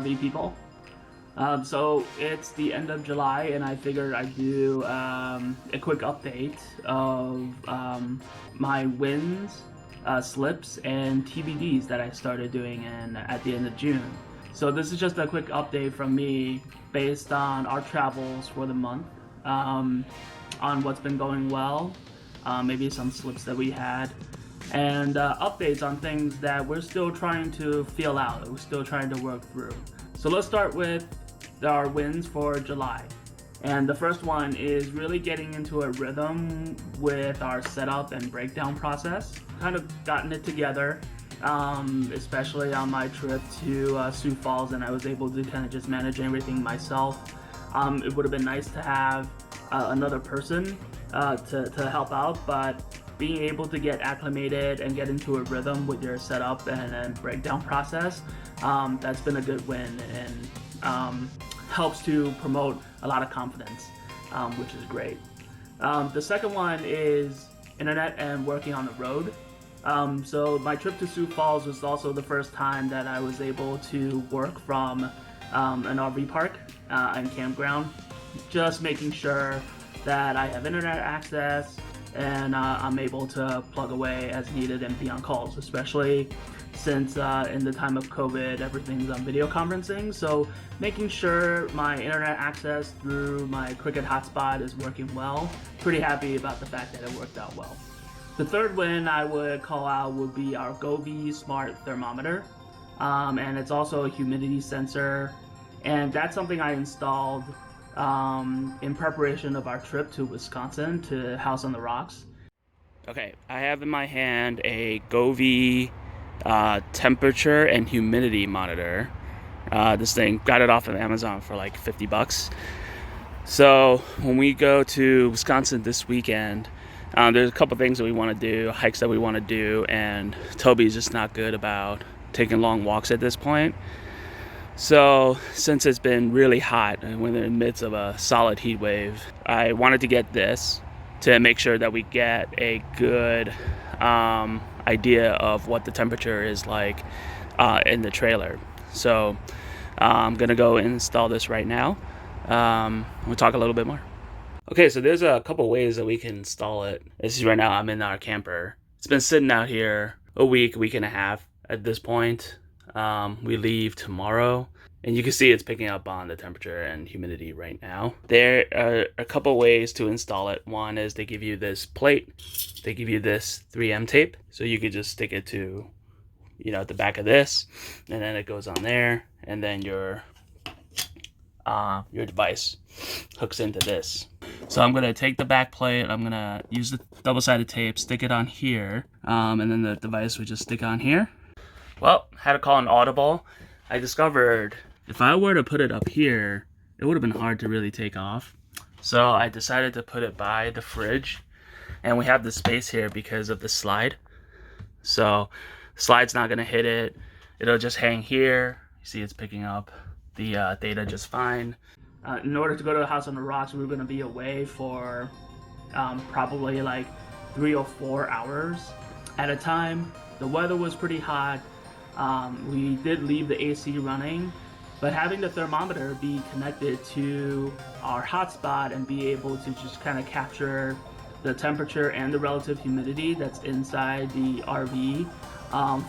RV people. So it's the end of July, and I figured I'd do a quick update of my wins, slips, and TBDs that I started doing at the end of June. So this is just a quick update from me based on our travels for the month, on what's been going well, maybe some slips that we had, and updates on things that we're still trying to feel out, we're still trying to work through. So let's start with our wins for July. And the first one is really getting into a rhythm with our setup and breakdown process. Kind of gotten it together, especially on my trip to Sioux Falls, and I was able to kind of just manage everything myself. It would have been nice to have another person to help out, but being able to get acclimated and get into a rhythm with your setup and breakdown process, that's been a good win, and helps to promote a lot of confidence, which is great. The second one is internet and working on the road. So my trip to Sioux Falls was also the first time that I was able to work from an RV park and campground, just making sure that I have internet access and I'm able to plug away as needed and be on calls, especially since in the time of COVID, everything's on video conferencing. So making sure my internet access through my Cricket hotspot is working well. Pretty happy about the fact that it worked out well. The third win I would call out would be our Govee smart thermometer. And it's also a humidity sensor. And that's something I installed in preparation of our trip to Wisconsin to House on the Rocks. Okay, I have in my hand a Govee temperature and humidity monitor. This thing, got it off of Amazon for like $50. So when we go to Wisconsin this weekend, there's a couple things that we want to do, hikes that we want to do, and Toby's just not good about taking long walks at this point. So since it's been really hot and we're in the midst of a solid heat wave, I wanted to get this to make sure that we get a good idea of what the temperature is like in the trailer. So I'm gonna go install this right now. We'll talk a little bit more. Okay, so there's a couple ways that we can install it. This is right now, I'm in our camper. It's been sitting out here a week and a half at this point. We leave tomorrow, and you can see it's picking up on the temperature and humidity right now. There are a couple ways to install it. One is they give you this plate. They give you this 3M tape, so you could just stick it to, at the back of this, and then it goes on there, and then your device hooks into this. So I'm gonna take the back plate, I'm gonna use the double-sided tape, stick it on here, and then the device would just stick on here. Well, had to call an audible. I discovered if I were to put it up here, it would have been hard to really take off. So I decided to put it by the fridge, and we have the space here because of the slide. So the slide's not gonna hit it. It'll just hang here. You see it's picking up the data just fine. In order to go to the House on the Rocks, we were gonna be away for probably like 3 or 4 hours at a time. The weather was pretty hot. We did leave the AC running, but having the thermometer be connected to our hotspot and be able to just kind of capture the temperature and the relative humidity that's inside the RV,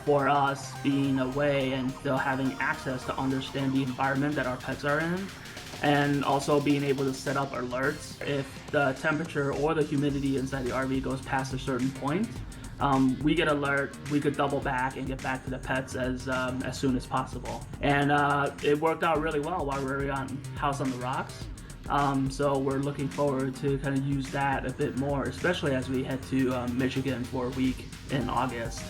for us being away and still having access to understand the environment that our pets are in, and also being able to set up alerts if the temperature or the humidity inside the RV goes past a certain point. We get alert, we could double back and get back to the pets as soon as possible. And it worked out really well while we were on House on the Rocks. So we're looking forward to kind of use that a bit more, especially as we head to Michigan for a week in August.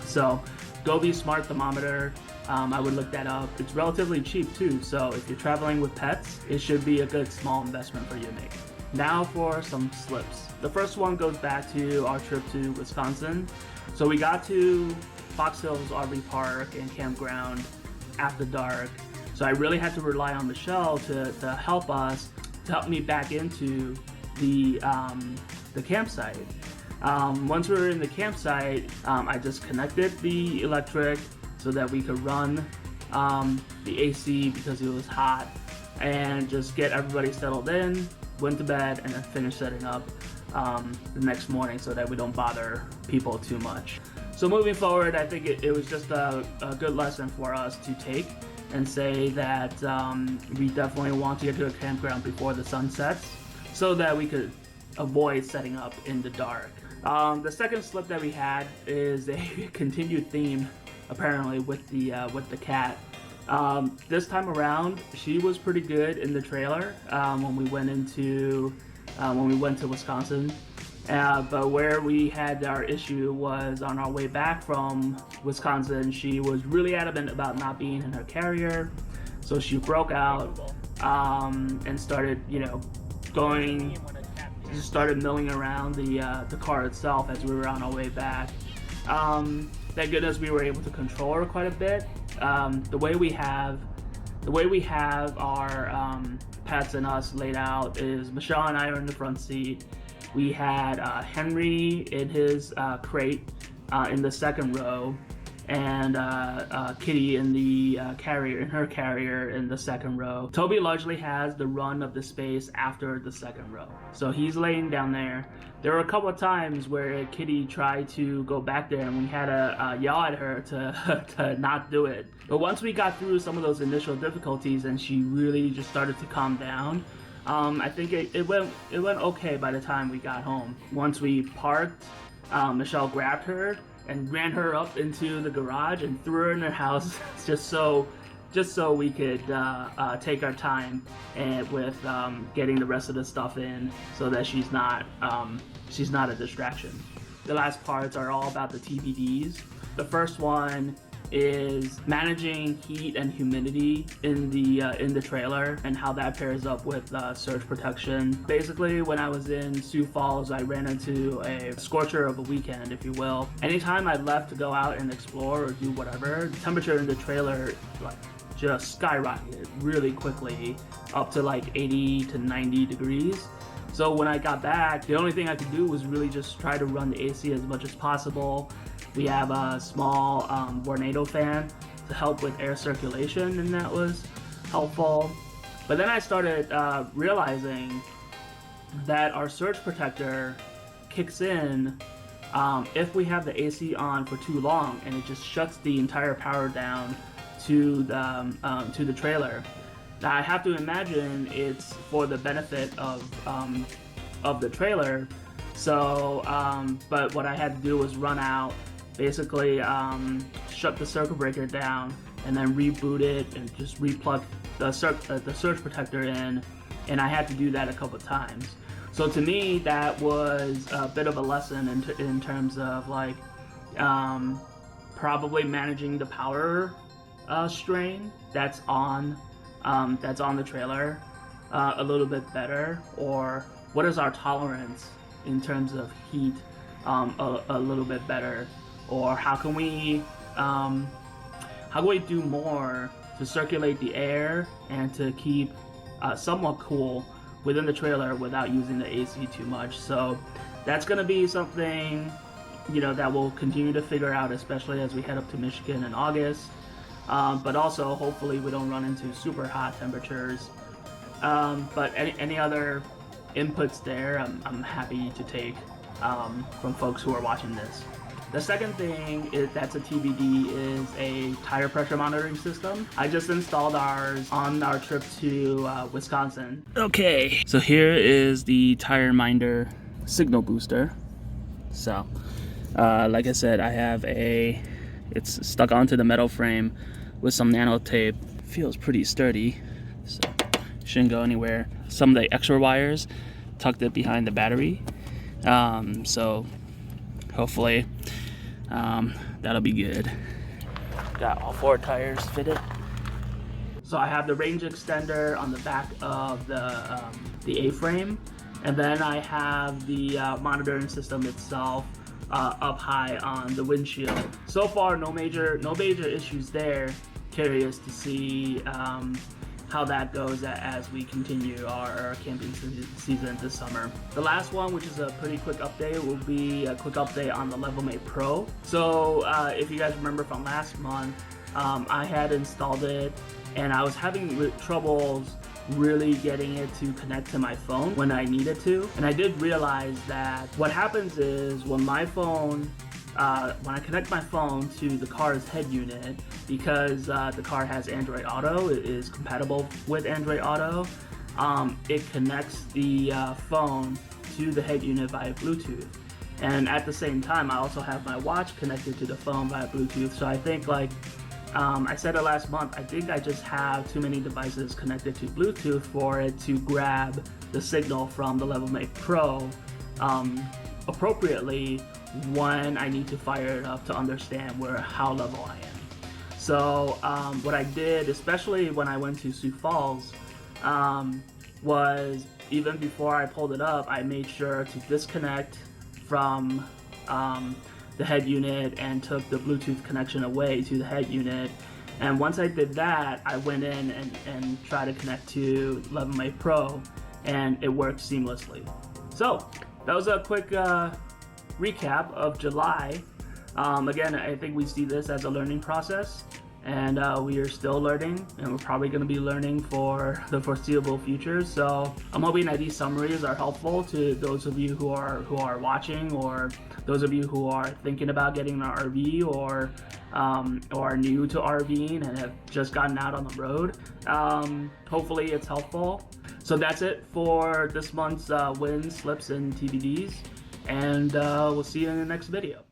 So Govee smart thermometer, I would look that up. It's relatively cheap too, so if you're traveling with pets, it should be a good small investment for you to make. Now for some slips. The first one goes back to our trip to Wisconsin. So we got to Fox Hills RV Park and campground after dark. So I really had to rely on Michelle to help me back into the campsite. Once we were in the campsite, I just connected the electric so that we could run the AC because it was hot, and just get everybody settled in, went to bed, and then finished setting up the next morning so that we don't bother people too much. So moving forward, I think it was just a good lesson for us to take and say that we definitely want to get to a campground before the sun sets so that we could avoid setting up in the dark. The second slip that we had is a continued theme, apparently, with the cat. This time around, she was pretty good in the trailer when we went to Wisconsin. But where we had our issue was on our way back from Wisconsin. She was really adamant about not being in her carrier, so she broke out and started, started milling around the car itself as we were on our way back. Thank goodness we were able to control her quite a bit. The way we have our pets and us laid out is Michelle and I are in the front seat. We had Henry in his crate in the second row, and Kitty in the her carrier in the second row. Toby largely has the run of the space after the second row, so he's laying down there. There were a couple of times where Kitty tried to go back there, and we had to yell at her to not do it. But once we got through some of those initial difficulties, and she really just started to calm down, I think it went okay by the time we got home. Once we parked, Michelle grabbed her and ran her up into the garage and threw her in her house just so we could take our time and with getting the rest of the stuff in so that she's not a distraction. The last parts are all about the TBDs. The first one is managing heat and humidity in the trailer and how that pairs up with surge protection. Basically, when I was in Sioux Falls, I ran into a scorcher of a weekend, if you will. Anytime I left to go out and explore or do whatever, the temperature in the trailer just skyrocketed really quickly up to 80 to 90 degrees. So when I got back, the only thing I could do was really just try to run the AC as much as possible. We have a small Vornado fan to help with air circulation, and that was helpful. But then I started realizing that our surge protector kicks in if we have the AC on for too long, and it just shuts the entire power down to the trailer. Now I have to imagine it's for the benefit of the trailer. So, but what I had to do was run out, basically shut the circuit breaker down, and then reboot it and just replug the surge protector in, and I had to do that a couple times. So to me, that was a bit of a lesson in terms of probably managing the power strain that's on the trailer a little bit better, or what is our tolerance in terms of heat a little bit better, or how can we do more to circulate the air and to keep somewhat cool within the trailer without using the AC too much. So that's going to be something that we'll continue to figure out, especially as we head up to Michigan in August. But also hopefully we don't run into super hot temperatures. But any other inputs there, I'm happy to take from folks who are watching this. The second thing that's a TBD is a tire pressure monitoring system. I just installed ours on our trip to Wisconsin. Okay, so here is the tire minder signal booster. So, like I said, I have it's stuck onto the metal frame with some nano tape. Feels pretty sturdy, so shouldn't go anywhere. Some of the extra wires tucked it behind the battery. So hopefully that'll be good. Got all 4 tires fitted. So I have the range extender on the back of the A-frame, and then I have the monitoring system itself up high on the windshield. So far, no major issues there. Curious to see how that goes as we continue our camping season this summer. The last one, which is a pretty quick update, will be a quick update on the Levelmate Pro. So if you guys remember from last month, I had installed it and I was having troubles really getting it to connect to my phone when I needed to. And I did realize that what happens is when my phone, when I connect my phone to the car's head unit, because the car has Android Auto, it is compatible with Android Auto, it connects the phone to the head unit via Bluetooth. And at the same time, I also have my watch connected to the phone via Bluetooth. So I think, like I said it last month, I think I just have too many devices connected to Bluetooth for it to grab the signal from the Levelmate Pro appropriately when I need to fire it up to understand how level I am. So what I did, especially when I went to Sioux Falls, was even before I pulled it up, I made sure to disconnect from the head unit and took the Bluetooth connection away to the head unit. And once I did that, I went in and tried to connect to Levelmate Pro, and it worked seamlessly. So that was a quick recap of July. Again, I think we see this as a learning process, and we are still learning, and we're probably going to be learning for the foreseeable future. So I'm hoping that these summaries are helpful to those of you who are watching, or those of you who are thinking about getting an RV, or are new to RVing and have just gotten out on the road. Hopefully it's helpful. So that's it for this month's wins, slips, and TBDs, and we'll see you in the next video.